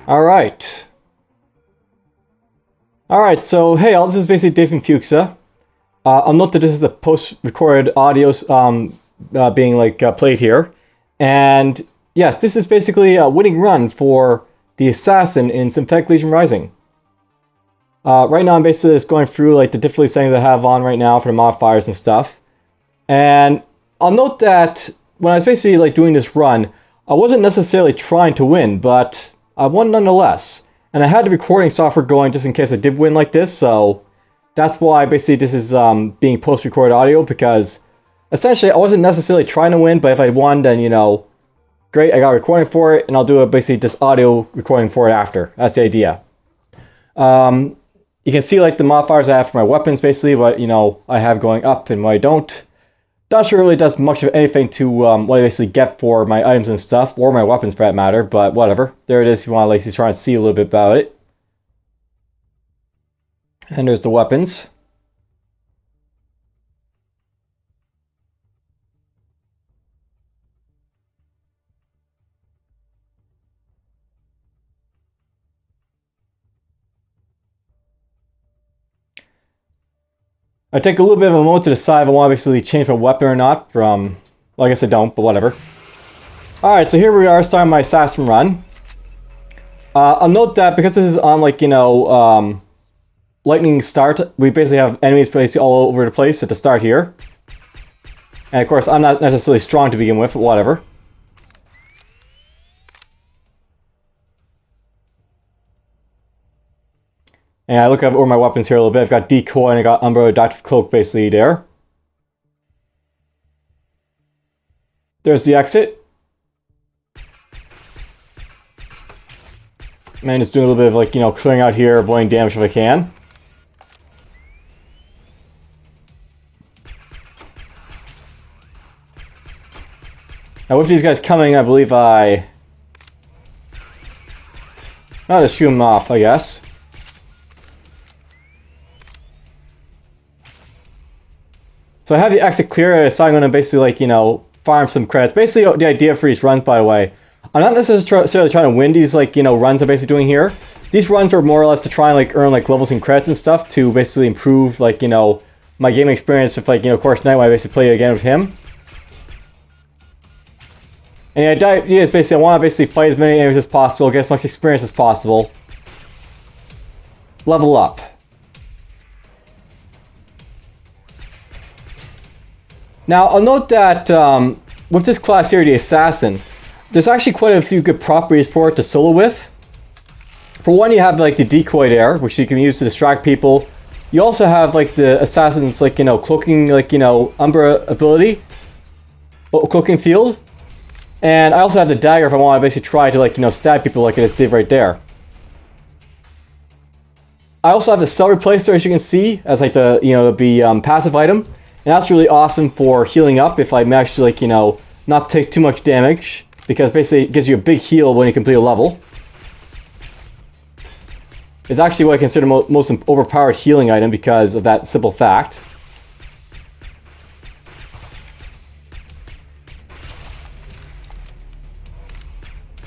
Alright. Alright, so hey all, this is basically DFuxa. I'll note that this is the post-recorded audio being played here. And yes, this is basically a winning run for the assassin in Synthetic Legion Rising. Right now I'm basically just going through like the difficulty settings I have on right now for the modifiers and stuff. And I'll note that when I was basically like doing this run, I wasn't necessarily trying to win, but I won nonetheless. And I had the recording software going just in case I did win like this, so that's why basically this is being post-recorded audio, because essentially I wasn't necessarily trying to win, but if I won, then, you know, great, I got a recording for it, and I'll do basically just audio recording for it after. That's the idea. You can see like the modifiers I have for my weapons, basically, what, you know, I have going up and what I don't. Not sure it really does much of anything to what I basically get for my items and stuff, or my weapons for that matter, but whatever. There it is if you want to like try and see a little bit about it. And there's the weapons. I take a little bit of a moment to decide if I want to basically change my weapon or not from, well, I guess I don't, but whatever. Alright, so here we are starting my assassin run. I'll note that because this is on like, you know, lightning start, we basically have enemies basically all over the place at the start here. And of course, I'm not necessarily strong to begin with, but whatever. And I look over my weapons here a little bit. I've got Decoy and I got Umbra Doctor Cloak basically there. There's the exit. Man, just doing a little bit of like, you know, clearing out here, avoiding damage if I can. Now with these guys coming, I believe I'll just shoot them off, I guess. So I have the exit clear, so I'm going to basically, like, you know, farm some credits. Basically, the idea for these runs, by the way, I'm not necessarily trying to win these, like, you know, runs I'm basically doing here. These runs are more or less to try and, like, earn, like, levels and credits and stuff to basically improve, like, you know, my gaming experience with, like, you know, Cornish when I basically play again with him. And the idea is basically I want to basically fight as many enemies as possible, get as much experience as possible. Level up. Now, I'll note that with this class here, the Assassin, there's actually quite a few good properties for it to solo with. For one, you have like the Decoy there, which you can use to distract people. You also have like the Assassin's, like, you know, cloaking, like, you know, Umbra ability, cloaking field. And I also have the dagger if I want to basically try to, like, you know, stab people like I just did right there. I also have the Cell Replacer, as you can see, as like the, you know, the passive item. And that's really awesome for healing up if I manage to, like, you know, not take too much damage, because basically it gives you a big heal when you complete a level. It's actually what I consider most overpowered healing item because of that simple fact.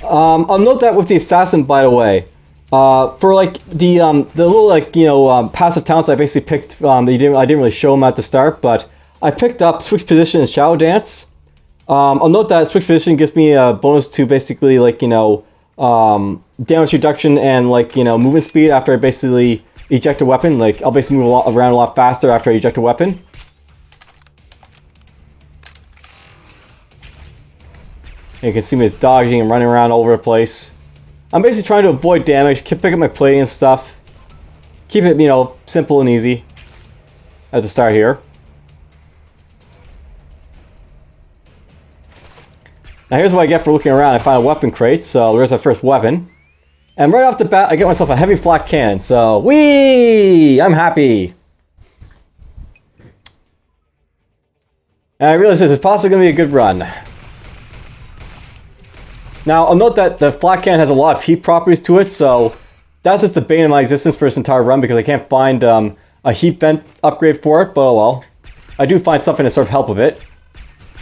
I'll note that with the Assassin, by the way, for like the little, like, you know, passive talents I basically picked, I didn't really show them at the start, but I picked up Switch Position and Shadow Dance. I'll note that Switch Position gives me a bonus to basically, like, you know, damage reduction and, like, you know, movement speed after I basically eject a weapon. Like, I'll basically move around a lot faster after I eject a weapon. You can see me just dodging and running around all over the place. I'm basically trying to avoid damage, pick up my plating and stuff. Keep it, you know, simple and easy at the start here. Now here's what I get for looking around. I find a weapon crate, so there's our first weapon. And right off the bat, I get myself a heavy flak cannon, so whee! I'm happy! And I realize this is possibly going to be a good run. Now, I'll note that the flak cannon has a lot of heat properties to it, so that's just the bane of my existence for this entire run because I can't find a heat vent upgrade for it, but oh well. I do find something to sort of help with it.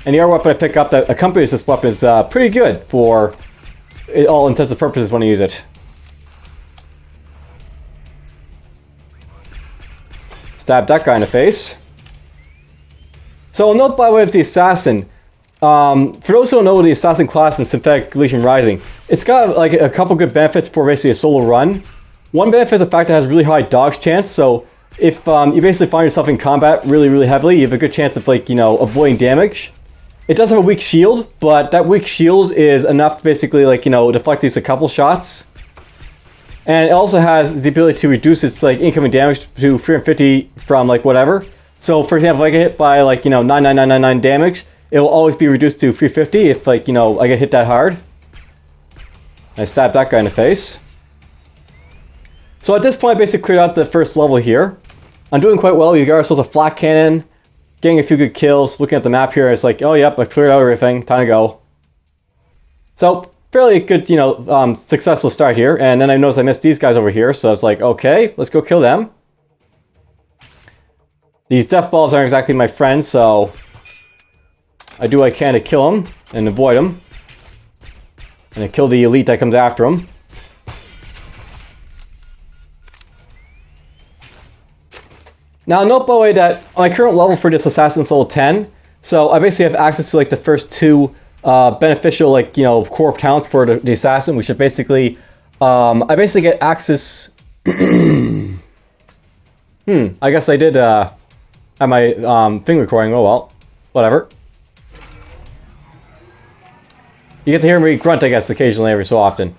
And the other weapon I pick up that accompanies this weapon is pretty good for all intents and purposes when I use it. Stab that guy in the face. So a note by way of the Assassin. For those who don't know the Assassin class in Synthetic Legion Rising, it's got like a couple good benefits for basically a solo run. One benefit is the fact that it has really high dodge chance, so if you basically find yourself in combat really heavily, you have a good chance of, like, you know, avoiding damage. It does have a weak shield, but that weak shield is enough to basically, like, you know, deflect these a couple shots. And it also has the ability to reduce its, like, incoming damage to 350 from, like, whatever. So, for example, if I get hit by, like, you know, 99999 damage, it will always be reduced to 350 if, like, you know, I get hit that hard. I stab that guy in the face. So at this point, I basically cleared out the first level here. I'm doing quite well. We got ourselves a flat cannon, getting a few good kills. Looking at the map here, it's like, oh yep, I cleared out everything. Time to go. So fairly good, you know, successful start here. And then I noticed I missed these guys over here, so I was like, okay, let's go kill them. These death balls aren't exactly my friends, so I do what I can to kill them and avoid them, and I kill the elite that comes after them. Now, note by the way that my current level for this assassin is level 10, so I basically have access to, like, the first two beneficial, like, you know, core talents for the assassin, which are basically, I basically get access. I guess I did have my thing recording. Oh well, whatever. You get to hear me grunt, I guess, occasionally, every so often.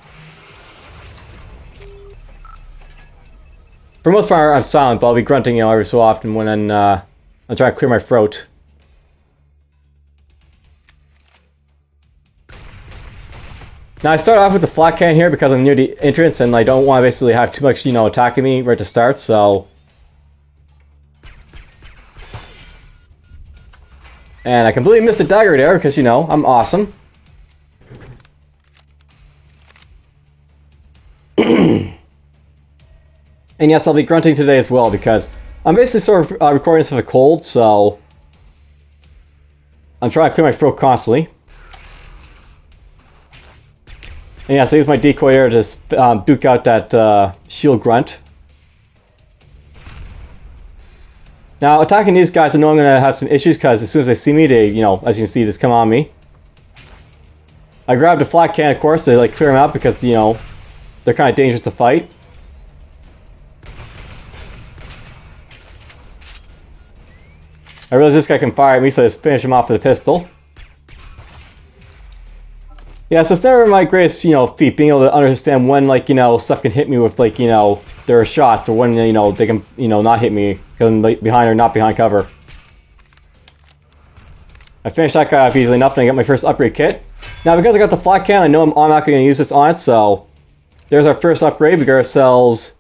For the most part, I'm silent, but I'll be grunting, you know, every so often when I'm trying to clear my throat. Now, I start off with the flat cannon here because I'm near the entrance and I don't want to basically have too much, you know, attacking me right to start, so... And I completely missed the dagger there because, you know, I'm awesome. And yes, I'll be grunting today as well because I'm basically sort of recording this with a cold, so I'm trying to clear my throat constantly. And yes, I use my decoy there to duke out that shield grunt. Now, attacking these guys, I know I'm going to have some issues because as soon as they see me, they, you know, as you can see, just come on me. I grabbed a flat cannon, of course, to, like, clear them out because, you know, they're kind of dangerous to fight. I realize this guy can fire at me, so I just finish him off with a pistol. Yeah, so it's never my greatest, you know, feat, being able to understand when, like, you know, stuff can hit me with, like, you know, there are shots, or when, you know, they can, you know, not hit me because I'm, like, behind or not behind cover. I finished that guy off easily enough, and I got my first upgrade kit. Now, because I got the flat cannon, I know I'm automatically going to use this on it, so there's our first upgrade. We got ourselves,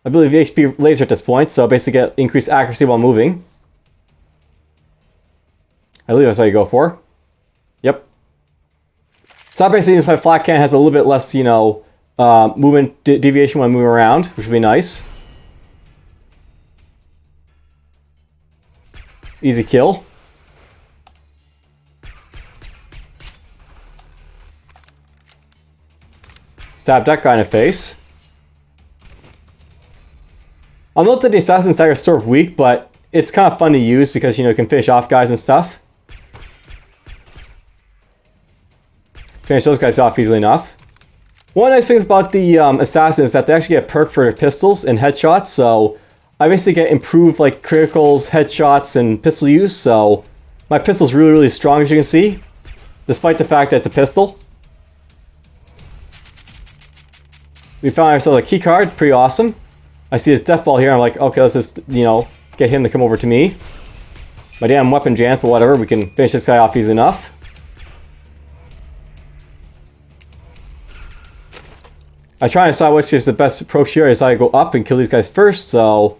I believe, the HP laser at this point, so basically get increased accuracy while moving. I believe that's what you go for. Yep. So basically, since my flat cannon has a little bit less, you know, movement deviation when moving around, which would be nice. Easy kill. Stab that guy in the face. I'll note that the assassin's dagger is sort of weak, but it's kind of fun to use because, you know, you can finish off guys and stuff. Finish those guys off easily enough. One nice thing about the assassin is that they actually get a perk for their pistols and headshots, so I basically get improved, like, criticals, headshots, and pistol use, so my pistol's really strong, as you can see, despite the fact that it's a pistol. We found ourselves a key card, pretty awesome. I see this death ball here, I'm like, okay, let's just, you know, get him to come over to me. My damn weapon jams, but whatever, we can finish this guy off easy enough. I try and decide which is the best approach here. I decide to go up and kill these guys first, so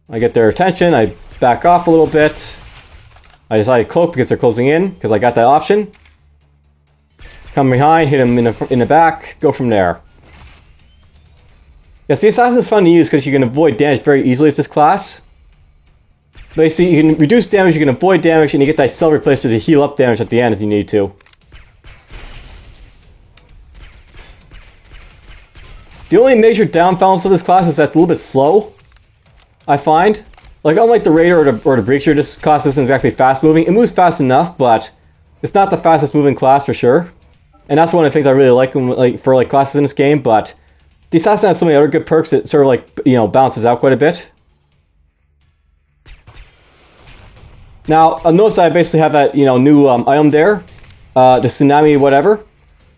I get their attention, I back off a little bit. I decide to cloak because they're closing in, because I got that option. Come behind, hit him in the back, go from there. Yes, the assassin is fun to use because you can avoid damage very easily with this class. Basically, you can reduce damage, you can avoid damage, and you get that cell replacer to heal up damage at the end as you need to. The only major downfalls of this class is that it's a little bit slow, I find. Like, unlike the Raider or the Breacher, this class isn't exactly fast moving. It moves fast enough, but it's not the fastest moving class for sure. And that's one of the things I really like for classes in this game, but the Assassin has so many other good perks that sort of like, you know, balances out quite a bit. Now, notice I basically have that, you know, new item there, the Tsunami whatever.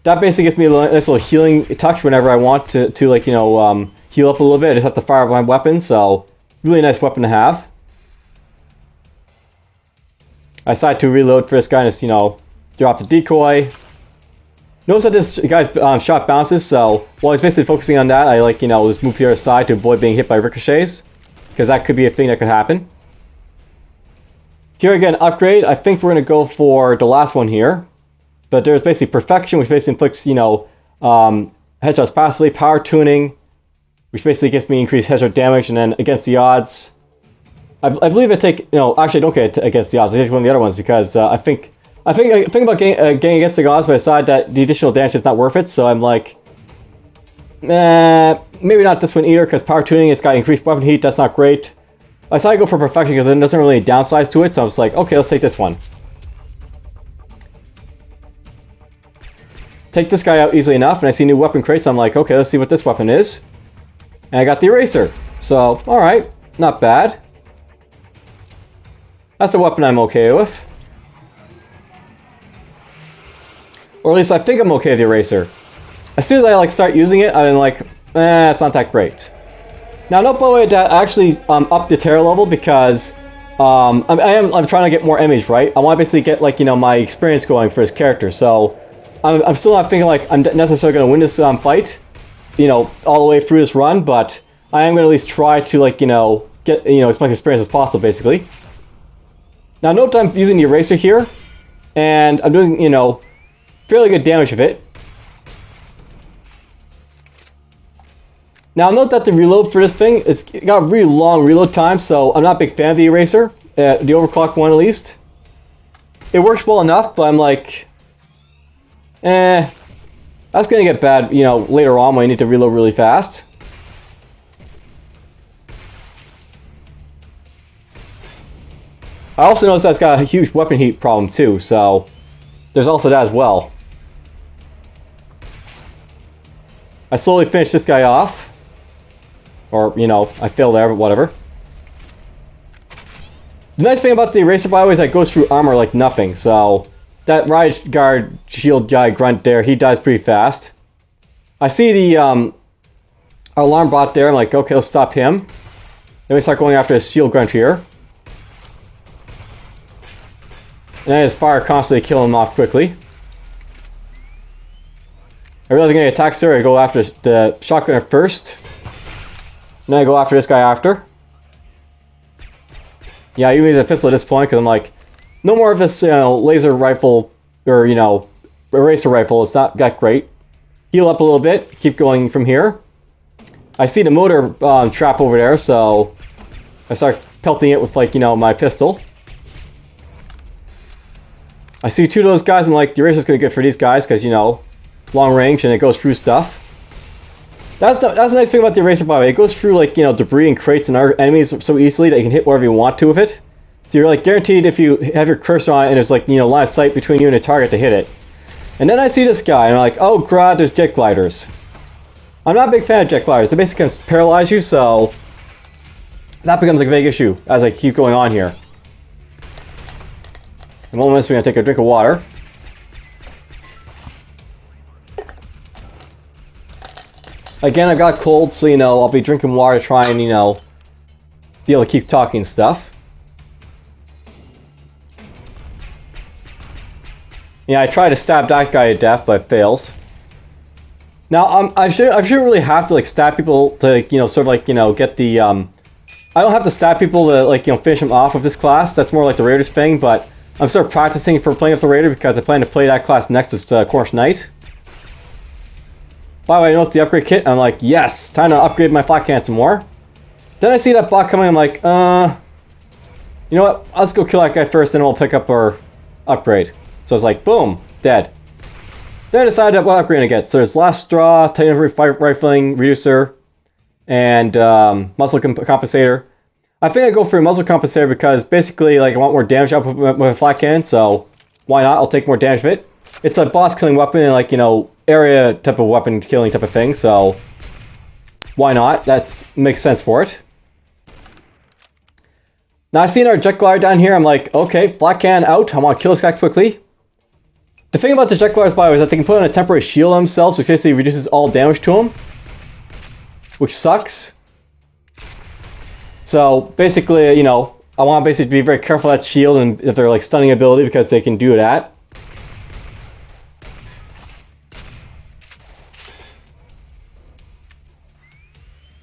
That basically gives me a nice little healing touch whenever I want to like, you know, heal up a little bit. I just have to fire up my weapon, so really nice weapon to have. I decided to reload for this guy and just, you know, drop the decoy. Notice that this guy's shot bounces, so while he's basically focusing on that, I like, you know, just move to the other side to avoid being hit by ricochets, because that could be a thing that could happen. Here again, upgrade. I think we're going to go for the last one here. But there's basically Perfection, which basically inflicts, you know, headshots passively. Power Tuning, which basically gives me increased headshot damage. And then Against the Odds. I believe I take, you know, actually I don't get Against the Odds. I take one of the other ones because I think about getting Against the Odds, but I decide that the additional damage is not worth it. So I'm like, maybe not this one either, because Power Tuning, it's got increased weapon heat. That's not great. I decided to go for Perfection because it doesn't really downsize to it. So I was like, okay, let's take this one. Take this guy out easily enough, and I see new weapon crates, so I'm like, okay, let's see what this weapon is. And I got the Eraser. So, alright, not bad. That's a weapon I'm okay with. Or at least I think I'm okay with the Eraser. As soon as I like start using it, I'm like, it's not that great. Now, note by the way that I actually upped the terror level because I'm trying to get more enemies, right? I want to basically get, like, you know, my experience going for this character, so I'm still not thinking like I'm necessarily going to win this fight, you know, all the way through this run, but I am going to at least try to, like, you know, get, you know, as much experience as possible, basically. Now, note that I'm using the Eraser here, and I'm doing, you know, fairly good damage with it. Now, note that the reload for this thing, it's got a really long reload time, so I'm not a big fan of the Eraser, the overclock one at least. It works well enough, but I'm like, that's gonna get bad, you know, later on when I need to reload really fast. I also noticed that it's got a huge weapon heat problem too, so there's also that as well. I slowly finished this guy off. Or, you know, I failed there, but whatever. The nice thing about the Eraser, by the way, is that it goes through armor like nothing, so that Riot Guard shield guy grunt there, he dies pretty fast. I see the alarm bot there, I'm like, okay, let's stop him. Then we start going after this shield grunt here. And I just fire constantly, kill him off quickly. I realize I'm going to attack Sir, I go after the shotgunner first. And then I go after this guy after. Yeah, I even use a pistol at this point because I'm like, no more of this, you know, laser rifle or, you know, eraser rifle. It's not that great. Heal up a little bit. Keep going from here. I see the motor trap over there, so I start pelting it with, like, you know, my pistol. I see two of those guys. I'm like, the eraser's gonna be good for these guys because, you know, long range and it goes through stuff. That's the nice thing about the Eraser, by the way. It goes through, like, you know, debris and crates and other enemies so easily that you can hit whatever you want to with it. So you're, like, guaranteed if you have your cursor on it and there's, like, you know, line of sight between you and the target to hit it. And then I see this guy and I'm like, oh god, there's jet gliders. I'm not a big fan of jet gliders. They basically can paralyze you, so that becomes like a big issue as I keep going on here. In a moment, we're gonna take a drink of water. Again, I got cold, so, you know, I'll be drinking water to try and, you know, be able to keep talking stuff. Yeah, I try to stab that guy to death, but it fails. Now, I shouldn't really have to, like, stab people to, you know, sort of, like, you know, get the, I don't have to stab people to, like, you know, finish them off with this class. That's more like the Raiders thing, but I'm sort of practicing for playing with the Raider because I plan to play that class next with Cornish Knight. By the way, I noticed the upgrade kit, and I'm like, yes, time to upgrade my flak cannon some more. Then I see that bot coming, I'm like, you know what, let's go kill that guy first, then we'll pick up our upgrade. So it's like, boom, dead. Then I decided what upgrade to get. So there's Last Straw, Titan Rifling, Reducer, and Muzzle Compensator. I think I go for a Muzzle Compensator because basically like I want more damage output with a flat cannon, so why not? I'll take more damage of it. It's a boss killing weapon and like, you know, area type of weapon killing type of thing, so why not? That makes sense for it. Now I see our jet glider down here, I'm like, okay, flat cannon out, I want to kill this guy quickly. The thing about the jet gliders, by the way, is that they can put on a temporary shield on themselves, which basically reduces all damage to them, which sucks. So basically, you know, I want to basically be very careful of that shield and if they're like stunning ability because they can do that.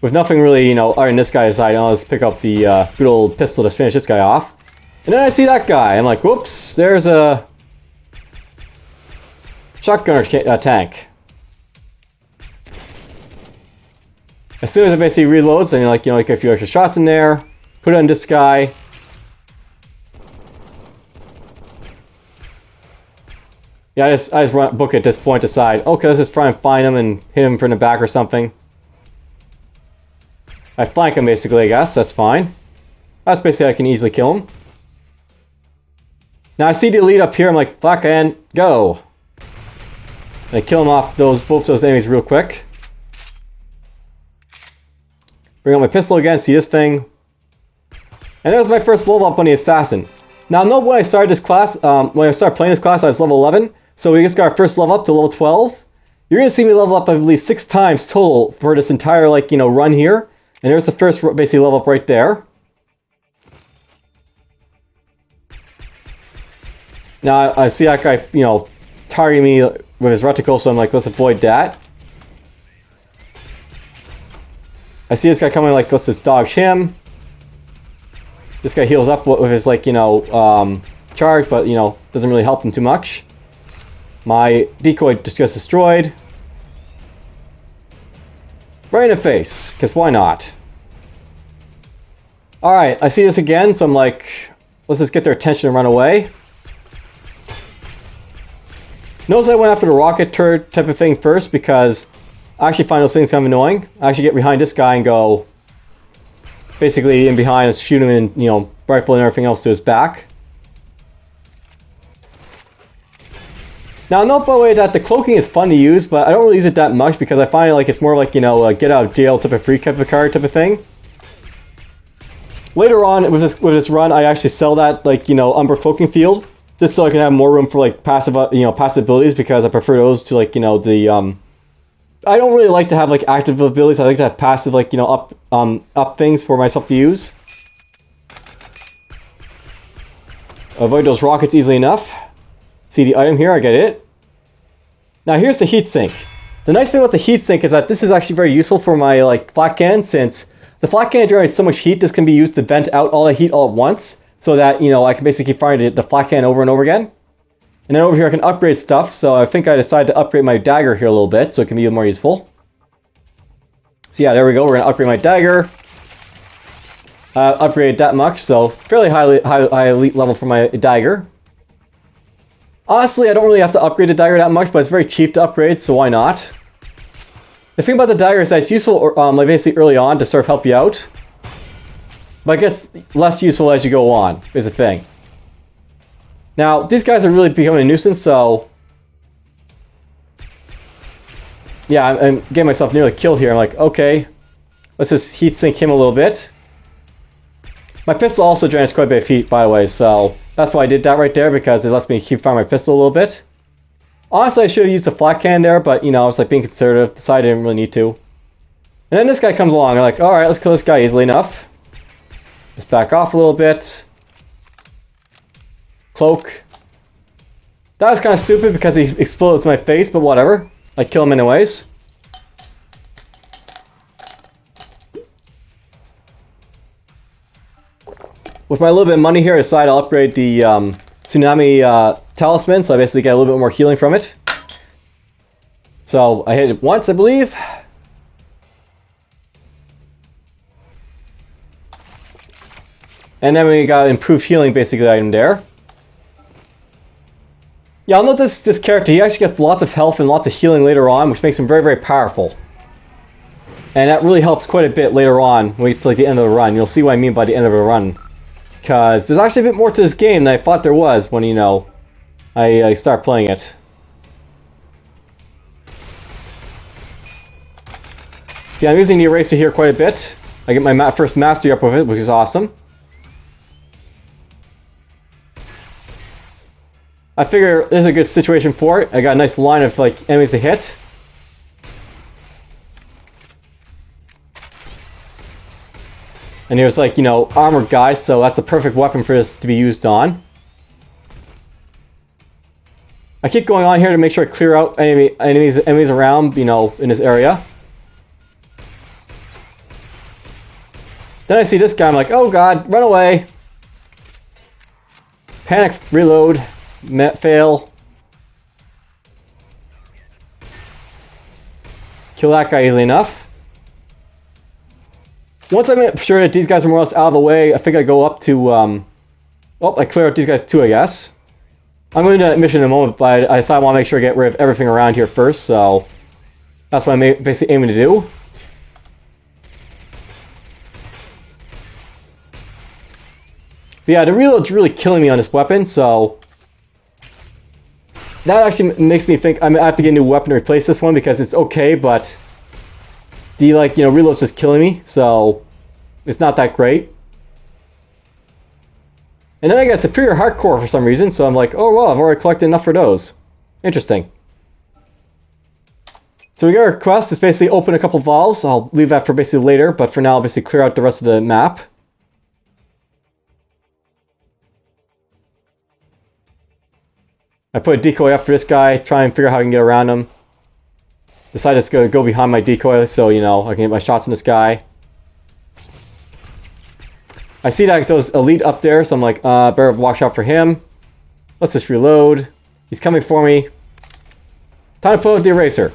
With nothing really, you know, other than this guy's side, I'll just pick up the good old pistol to finish this guy off. And then I see that guy. I'm like, whoops, there's a shotgunner tank. As soon as it basically reloads, and like, you know, like a few extra shots in there, put it on this guy. Yeah, I just book at this point, decide, okay, let's just try and find him and hit him from the back or something. I flank him basically, I guess, that's fine. That's basically I can easily kill him. Now I see the elite up here, I'm like, fuck and go. And I kill him off both those enemies real quick. Bring out my pistol again, see this thing. And that was my first level up on the assassin. Now note when I started this class, when I started playing this class I was level 11. So we just got our first level up to level 12. You're going to see me level up I believe 6 times total for this entire like, you know, run here. And there's the first basically level up right there. Now I see that guy, you know, targeting me with his reticle, so I'm like, let's avoid that. I see this guy coming, like, let's just dodge him. This guy heals up with his, like, you know, charge, but, you know, doesn't really help him too much. My decoy just gets destroyed. Right in the face, because why not? Alright, I see this again, so I'm like, let's just get their attention and run away. Notice I went after the rocket turret type of thing first because I actually find those things kind of annoying. I actually get behind this guy and go basically in behind and shoot him and, you know, rifle and everything else to his back. Now note by the way that the cloaking is fun to use, but I don't really use it that much because I find like it's more like, you know, a get out of jail type of free type of card type of thing. Later on with this run I actually sell that, like, you know, Umber cloaking field. Just so I can have more room for like passive, you know, passive abilities because I prefer those to like, you know, the I don't really like to have like active abilities. I like to have passive, like, you know, up things for myself to use. Avoid those rockets easily enough. See the item here, I get it. Now here's the heatsink. The nice thing about the heatsink is that this is actually very useful for my like flat cannon, since the flat cannon generates so much heat. This can be used to vent out all the heat all at once. So that, you know, I can basically fire the flat cannon over and over again. And then over here I can upgrade stuff, so I think I decided to upgrade my dagger here a little bit, so it can be more useful. So yeah, there we go, we're going to upgrade my dagger. Upgrade that much, so fairly high elite level for my dagger. Honestly, I don't really have to upgrade the dagger that much, but it's very cheap to upgrade, so why not? The thing about the dagger is that it's useful like basically early on to sort of help you out. But it gets less useful as you go on, is the thing. Now, these guys are really becoming a nuisance, so... Yeah, I'm getting myself nearly killed here. I'm like, okay, let's just heat sink him a little bit. My pistol also generates quite a bit of heat, by the way, so that's why I did that right there, because it lets me keep firing my pistol a little bit. Honestly, I should have used the flat cannon there, but, you know, I was like being conservative, decided I didn't really need to. And then this guy comes along, I'm like, alright, let's kill this guy easily enough. Just back off a little bit. Cloak. That was kind of stupid because he explodes my face, but whatever. I kill him anyways. With my little bit of money here, I decided I'll upgrade the Tsunami Talisman, so I basically get a little bit more healing from it. So I hit it once, I believe. And then we got improved healing basically item there. Yeah, I'll note this character, he actually gets lots of health and lots of healing later on, which makes him very, very powerful. And that really helps quite a bit later on, wait till like the end of the run. You'll see what I mean by the end of the run. Because there's actually a bit more to this game than I thought there was when, you know, I start playing it. See, I'm using the eraser here quite a bit. I get my first mastery up with it, which is awesome. I figure this is a good situation for it. I got a nice line of like enemies to hit. And here's like, you know, armored guys, so that's the perfect weapon for this to be used on. I keep going on here to make sure I clear out enemies around, you know, in this area. Then I see this guy, I'm like, oh god, run away. Panic, reload, fail. Kill that guy easily enough. Once I'm sure that these guys are more or less out of the way, I think I go up to, oh, I clear out these guys too, I guess. I'm going to that mission in a moment, but I decided I want to make sure I get rid of everything around here first, so that's what I'm basically aiming to do. But yeah, the reload's really killing me on this weapon, so that actually makes me think I have to get a new weapon to replace this one because it's okay, but the, like, you know, reload's just killing me, so it's not that great. And then I got superior hardcore for some reason, so I'm like, oh well, I've already collected enough for those. Interesting. So we got our quest, it's basically open a couple valves. I'll leave that for basically later, but for now I'll basically clear out the rest of the map. I put a decoy up for this guy, try and figure out how I can get around him. Decided to go behind my decoy so, you know, I can get my shots on this guy. I see that those elite up there, so I'm like, better watch out for him. Let's just reload. He's coming for me. Time to pull out the eraser.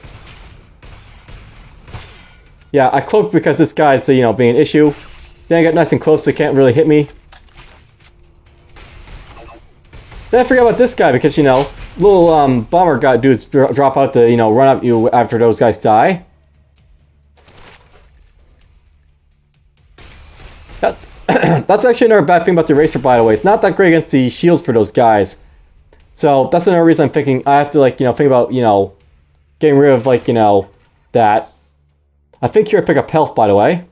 Yeah, I cloaked because this guy's, you know, being an issue. Then I get nice and close so he can't really hit me. Then I forgot about this guy because, you know, little bomber guy dudes drop out to, you know, run up you after those guys die. That's actually another bad thing about the eraser, by the way. It's not that great against the shields for those guys. So that's another reason I'm thinking I have to, like, you know, think about, you know, getting rid of, like, you know, that. I think here I pick up health, by the way.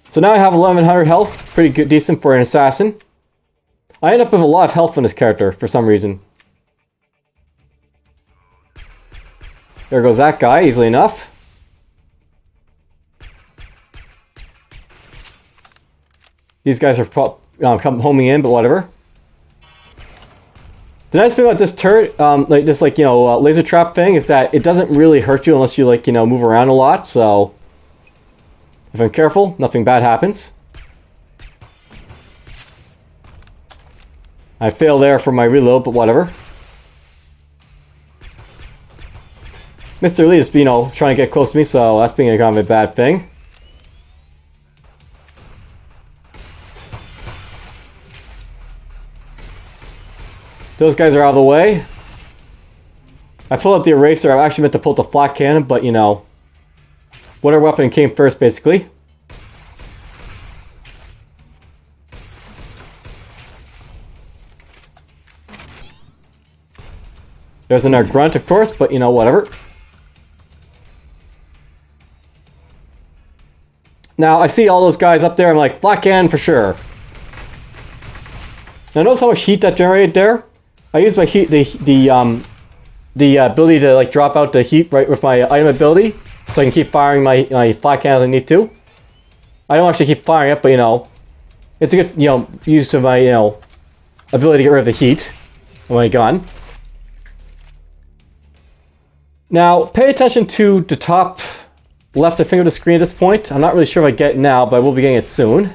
So now I have 1100 health, pretty good, decent for an assassin. I end up with a lot of health on this character for some reason. There goes that guy, easily enough. These guys are come homing in, but whatever. The nice thing about this turret, like this, like, you know, laser trap thing, is that it doesn't really hurt you unless you, like, you know, move around a lot. So if I'm careful, nothing bad happens. I fail there for my reload, but whatever. Mr. Lee is, you know, trying to get close to me, so that's being a kind of a bad thing. Those guys are out of the way. I pulled out the eraser. I actually meant to pull out the flat cannon, but, you know, whatever weapon came first, basically. There's another grunt, of course, but, you know, whatever. Now, I see all those guys up there. I'm like, flat cannon for sure. Now, notice how much heat that generated there? I use my heat, the ability to, like, drop out the heat right with my item ability, so I can keep firing my flat cannon as I need to. I don't actually keep firing it, but, you know, it's a good, you know, use of my, you know, ability to get rid of the heat of my gun. Now, pay attention to the top left, I think, of the screen at this point. I'm not really sure if I get it now, but I will be getting it soon.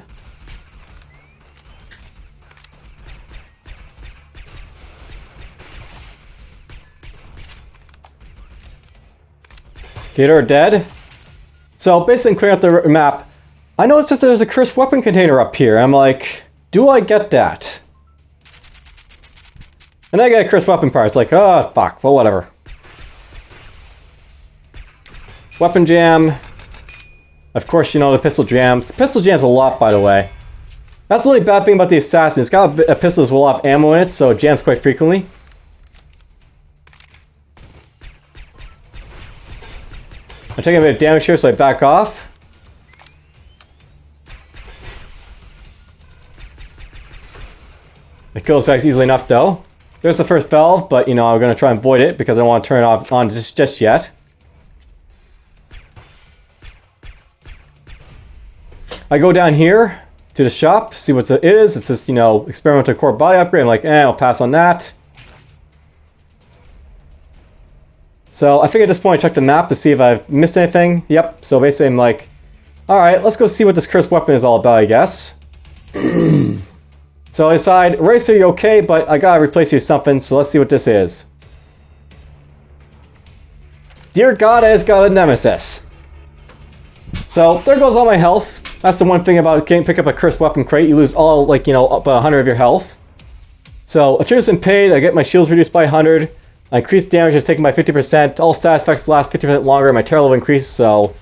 Gator are dead. So basically, clear out the map. I noticed just there's a cursed weapon container up here. I'm like, do I get that? And then I get a cursed weapon part. It's like, oh, fuck. Well, whatever. Weapon jam. Of course, you know, the pistol jams. The pistol jams a lot, by the way. That's the only bad thing about the assassin. It's got a pistol with a lot of ammo in it, so it jams quite frequently. I'm taking a bit of damage here, so I back off. It kills guys easily enough, though. There's the first valve, but, you know, I'm going to try and avoid it because I don't want to turn it on just yet. I go down here to the shop, see what it is. It's this, you know, experimental core body upgrade. I'm like, I'll pass on that. So I think at this point I check the map to see if I've missed anything. Yep, so basically I'm like, alright, let's go see what this cursed weapon is all about, I guess. So I decide, Racer, you're okay, but I gotta replace you with something, so let's see what this is. Dear God, I just got a nemesis. So there goes all my health. That's the one thing about getting pick up a cursed weapon crate. You lose all, like, you know, up 100 of your health. So achievement's been paid. I get my shields reduced by 100. My increased damage is taken by 50%. All status effects last 50% longer. My terror level increased. So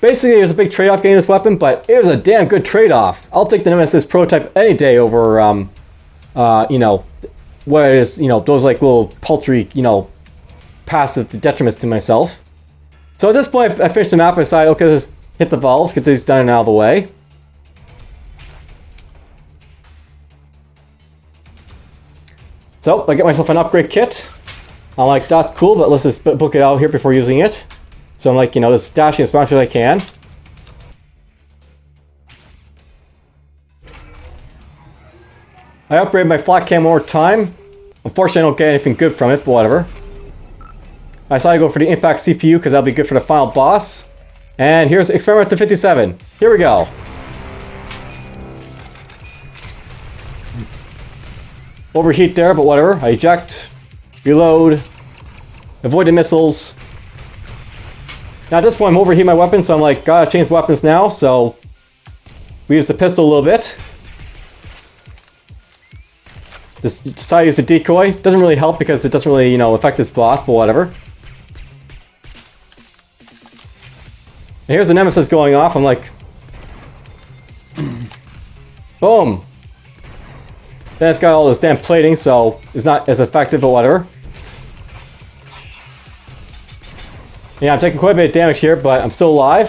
basically, it was a big trade-off getting this weapon, but it was a damn good trade-off. I'll take the Nemesis prototype any day over, you know, what it is, you know, those like little paltry, you know, passive detriments to myself. So at this point, I finished the map. I decided, okay, let's hit the valves, get these done and out of the way. So I get myself an upgrade kit. I'm like, that's cool, but let's just book it out here before using it. So I'm like, you know, just dashing as much as I can. I upgrade my flat cam one more time. Unfortunately, I don't get anything good from it, but whatever. I decided to go for the impact CPU because that'll be good for the final boss. And here's experiment to 57. Here we go. Overheat there, but whatever. I eject, reload, avoid the missiles. Now at this point I'm overheating my weapon, so I'm like, gotta change weapons now, so we use the pistol a little bit. Decide to use the decoy. Doesn't really help because it doesn't really, you know, affect this boss, but whatever. And here's the nemesis going off. I'm like, boom. Then it's got all this damn plating, so it's not as effective, but whatever. Yeah, I'm taking quite a bit of damage here, but I'm still alive.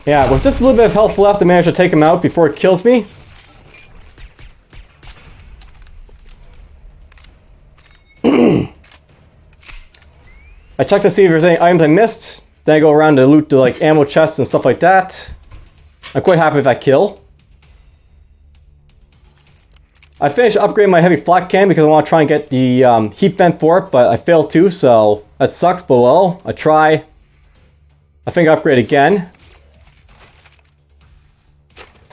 Yeah, with just a little bit of health left, I managed to take him out before it kills me. I check to see if there's any items I missed. Then I go around to loot the like ammo chests and stuff like that. I'm quite happy with that kill. I finished upgrading my heavy flak cam because I want to try and get the heat vent for it, but I failed to, so that sucks, but well, I try. I think I upgrade again.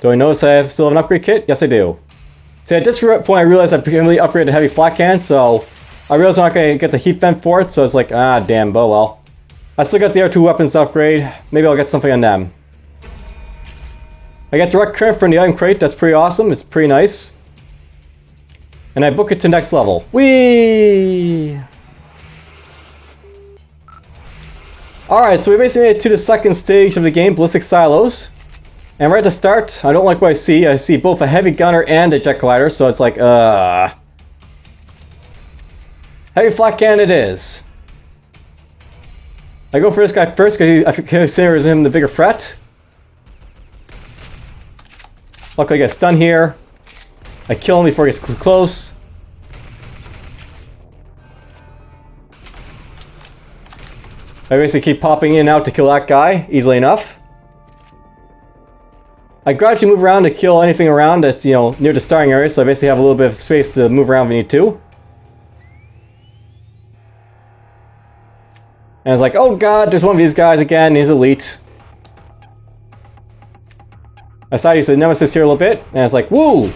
Do I notice I still have an upgrade kit? Yes, I do. See, at this point I realized I can really upgrade the heavy flak can, so I realized I'm not going to get the heat vent for it, so it's like, ah, damn, but well. I still got the other two weapons to upgrade. Maybe I'll get something on them. I get direct current from the item crate. That's pretty awesome. It's pretty nice. And I book it to next level. Whee! Alright, so we basically made it to the second stage of the game, Ballistic Silos. And right at the start, I don't like what I see. I see both a heavy gunner and a jet glider, so it's like, heavy flak cannon it is. I go for this guy first because I consider him the bigger threat. Luckily I get stunned here. I kill him before he gets close. I basically keep popping in and out to kill that guy easily enough. I gradually move around to kill anything around that's, you know, near the starting area, so I basically have a little bit of space to move around if I need to. And it's like, oh god, there's one of these guys again, he's elite. I decided to use the Nemesis here a little bit, and it's like, woo!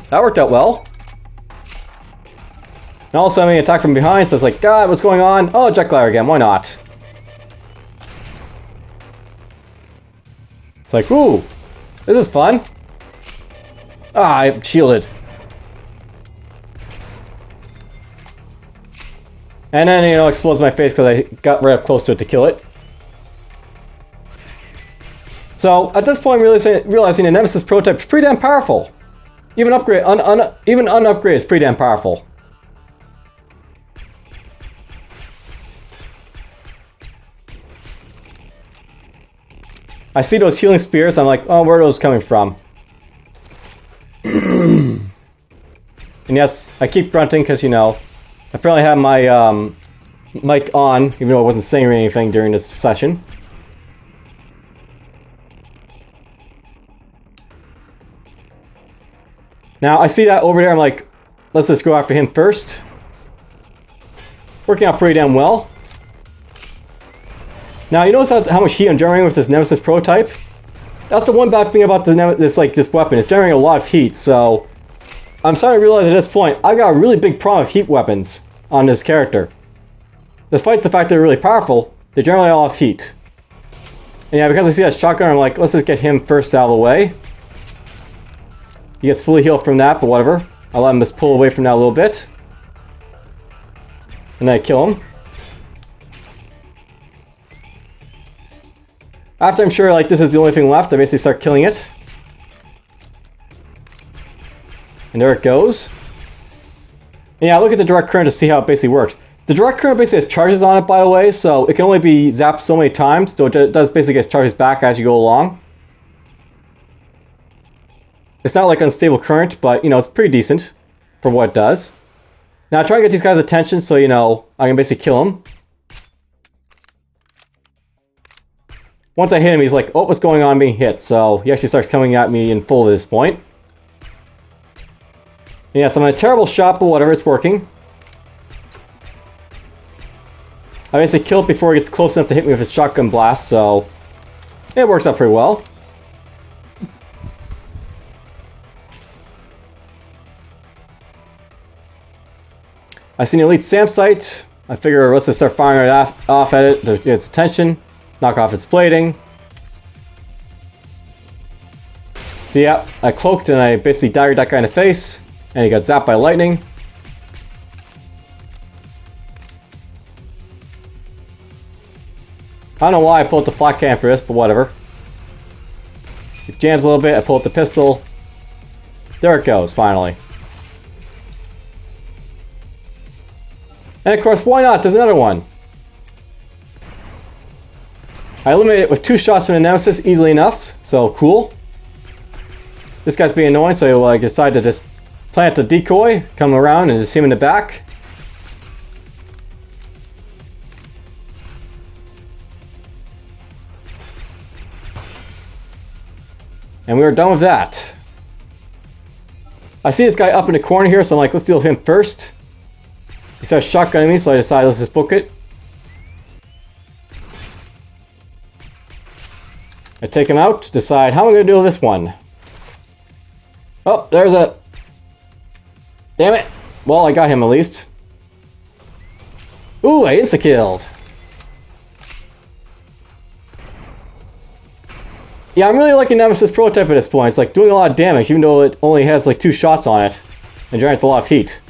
That worked out well. And all of a sudden, I attack from behind, so it's like, god, what's going on? Oh, jet glider again, why not? It's like, ooh, this is fun. Ah, I'm shielded. And then, you know, explodes my face because I got right up close to it to kill it. So, at this point, realizing the Nemesis prototype is pretty damn powerful. Even even unupgraded is pretty damn powerful. I see those healing spears, I'm like, oh, where are those coming from? And yes, I keep grunting because, you know, I apparently have my mic on, even though I wasn't saying anything during this session. Now, I see that over there, I'm like, let's just go after him first. Working out pretty damn well. Now, you notice how much heat I'm generating with this Nemesis prototype? That's the one bad thing about this weapon. It's generating a lot of heat, so I'm starting to realize at this point, I've got a really big problem with heat weapons on this character. Despite the fact they're really powerful, they generate a lot of heat. And yeah, because I see that shotgun, I'm like, let's just get him first out of the way. He gets fully healed from that, but whatever. I'll let him just pull away from that a little bit. And then I kill him. After I'm sure like this is the only thing left, I basically start killing it. And there it goes. And yeah, look at the direct current to see how it basically works. The direct current basically has charges on it, by the way, so it can only be zapped so many times, so it does basically get charges back as you go along. It's not like unstable current, but, you know, it's pretty decent for what it does. Now, I try to get these guys' attention so, you know, I can basically kill them. Once I hit him, he's like, oh, what's going on being hit? So, he actually starts coming at me in full at this point. And yes, I'm in a terrible shot, but whatever, it's working. I basically kill it before he gets close enough to hit me with his shotgun blast, so it works out pretty well. I see an elite SAM site. I figure let's just start firing it off at it to get its attention, knock off its plating. So yeah, I cloaked and I basically daggered that guy in the face, and he got zapped by lightning. I don't know why I pulled the flat can for this, but whatever. It jams a little bit, I pull out the pistol. There it goes, finally. And of course, why not? There's another one. I eliminated it with 2 shots from the Nemesis easily enough, so cool. This guy's being annoying, so I decide to just plant a decoy, come around, and just hit him in the back. And we are done with that. I see this guy up in the corner here, so I'm like, let's deal with him first. He starts shotgunning me, so I decided let's just book it. I take him out, decide how I'm going to deal with this one. Oh, there's a... Damn it! Well, I got him at least. Ooh, I insta-killed! Yeah, I'm really liking Nemesis prototype at this point. It's like doing a lot of damage, even though it only has like 2 shots on it. And generates a lot of heat.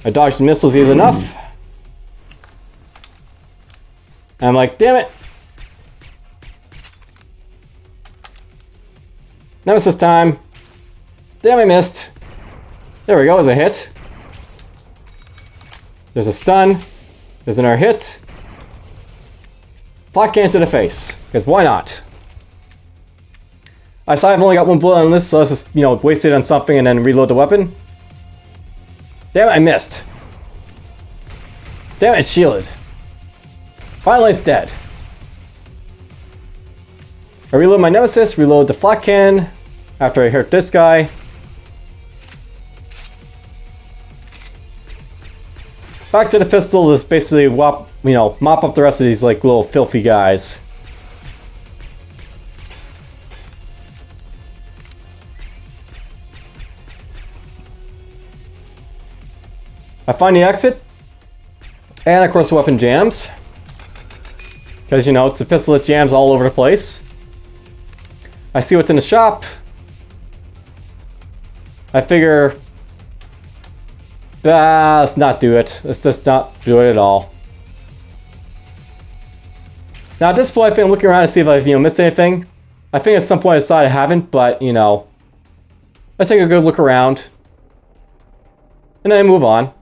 I dodged the missiles easy enough. And I'm like, damn it! Nemesis time! Damn, I missed! There we go, there's a hit. There's a stun. There's another hit. Flat can to the face. Because why not? I saw I've only got 1 bullet on this, so let's just, you know, waste it on something and then reload the weapon. Damn it, I missed. Damn it, it's shielded. Finally, it's dead. I reload my Nemesis, reload the flat can after I hurt this guy. Back to the pistol, just basically mop up the rest of these like little filthy guys. I find the exit. And of course the weapon jams. Because, you know, it's the pistol that jams all over the place. I see what's in the shop. I figure... let's not do it. Let's just not do it at all. Now at this point, I think I'm looking around to see if I've, you know, missed anything. I think at some point I decided I haven't, but, you know... I take a good look around. And then I move on.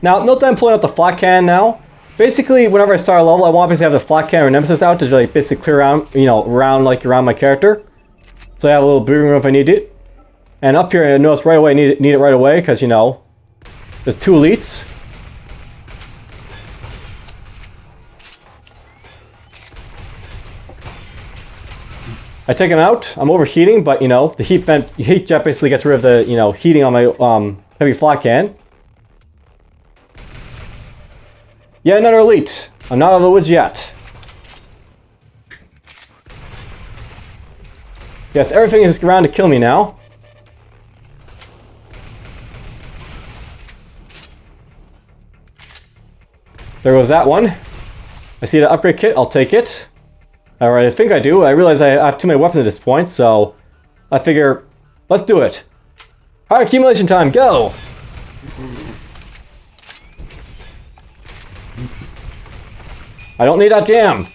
Now, note that I'm pulling out the flat cannon now. Basically, whenever I start a level, I want to basically have the flat cannon or nemesis out to like basically clear around, you know, around my character. So I have a little breathing room if I need it. And up here, I notice right away, I need it right away because, you know, there's 2 elites. I take him out. I'm overheating, but, you know, the heat jet basically gets rid of the, you know, heating on my heavy flat cannon. Yeah, another elite. I'm not out of the woods yet. Yes, everything is around to kill me now. There goes that one. I see the upgrade kit, I'll take it. Alright, I think I do. I realize I have too many weapons at this point, so I figure, let's do it. High accumulation time, go! I don't need that jam.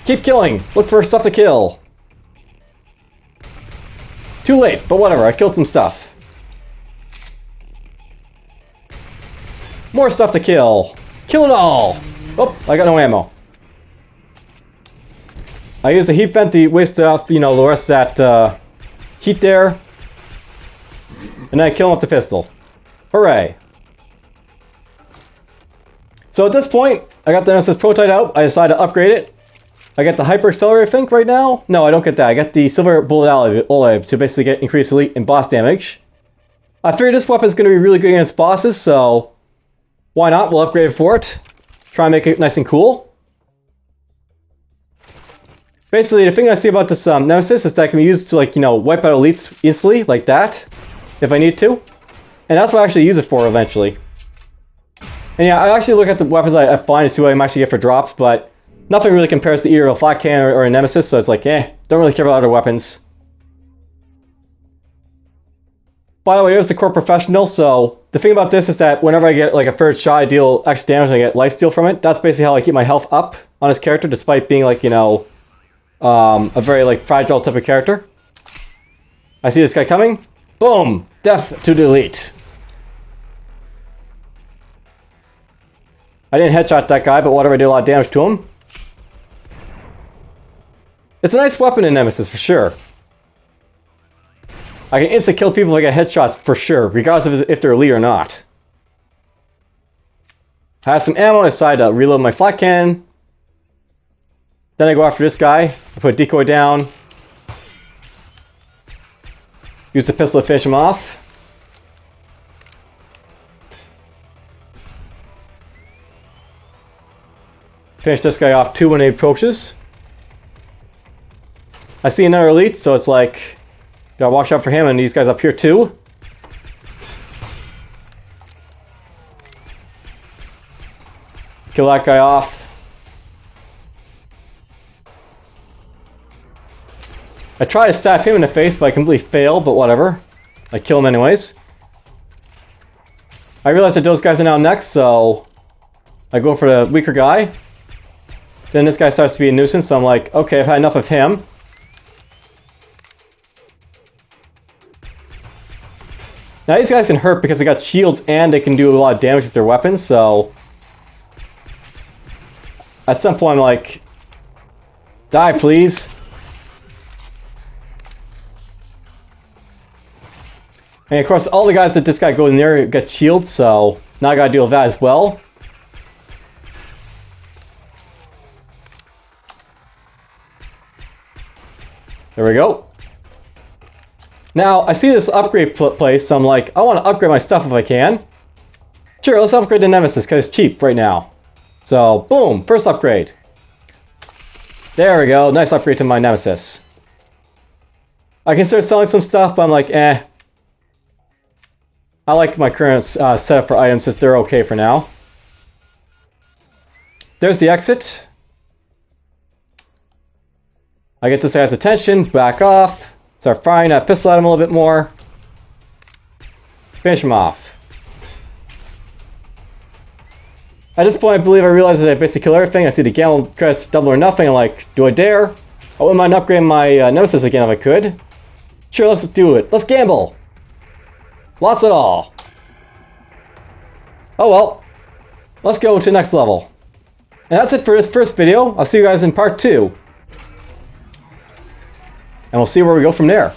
Keep killing. Look for stuff to kill. Too late, but whatever. I killed some stuff. More stuff to kill. Kill it all. Oh, I got no ammo. I used the heat vent to waste off, you know, the rest of that heat there. And then I kill him with the pistol. Hooray. So at this point, I got the Nemesis prototype out. I decided to upgrade it. I get the hyper accelerator, I think, right now. No, I don't get that. I get the silver bullet alloy to basically get increased elite and boss damage. I figured this weapon is going to be really good against bosses, so why not? We'll upgrade it for it. Try and make it nice and cool. Basically, the thing I see about this Nemesis is that it can be used to, like, you know, wipe out elites instantly, like that, if I need to. And that's what I actually use it for eventually. And yeah, I actually look at the weapons I find to see what I actually get for drops, but nothing really compares to either a flat cannon or a nemesis, so it's like, don't really care about other weapons. By the way, there's the core professional, so the thing about this is that whenever I get like a third shot, I deal extra damage and I get lifesteal from it. That's basically how I keep my health up on this character, despite being like, you know, a very like fragile type of character. I see this guy coming. Boom! Death to the elite. I didn't headshot that guy, but whatever, I did a lot of damage to him. It's a nice weapon in Nemesis, for sure. I can insta-kill people if I get headshots, for sure, regardless of if they're elite or not. I have some ammo, I decide to reload my flat cannon. Then I go after this guy. I put a decoy down. Use the pistol to finish him off. Finish this guy off too when he approaches. I see another elite, so it's like, gotta watch out for him and these guys up here too. Kill that guy off. I try to stab him in the face, but I completely fail, but whatever. I kill him anyways. I realize that those guys are now next, so I go for the weaker guy. Then this guy starts to be a nuisance, so I'm like, okay, I've had enough of him. Now these guys can hurt because they got shields and they can do a lot of damage with their weapons, so at some point I'm like, die please. And of course all the guys that this guy goes near get shields, so now I gotta deal with that as well. There we go. Now, I see this upgrade place, so I'm like, I want to upgrade my stuff if I can. Sure, let's upgrade the Nemesis, because it's cheap right now. So, boom, first upgrade. There we go, nice upgrade to my Nemesis. I can start selling some stuff, but I'm like, I'm I like my current setup for items since they're okay for now. There's the exit. I get this guy's attention, back off, start firing that pistol at him a little bit more. Finish him off. At this point, I believe I realize that I basically kill everything. I see the gamble credits double or nothing. I'm like, do I dare? I wouldn't mind upgrading my Nemesis again if I could. Sure, let's just do it. Let's gamble. Lots at all. Oh well. Let's go to the next level. And that's it for this first video. I'll see you guys in part 2. And we'll see where we go from there.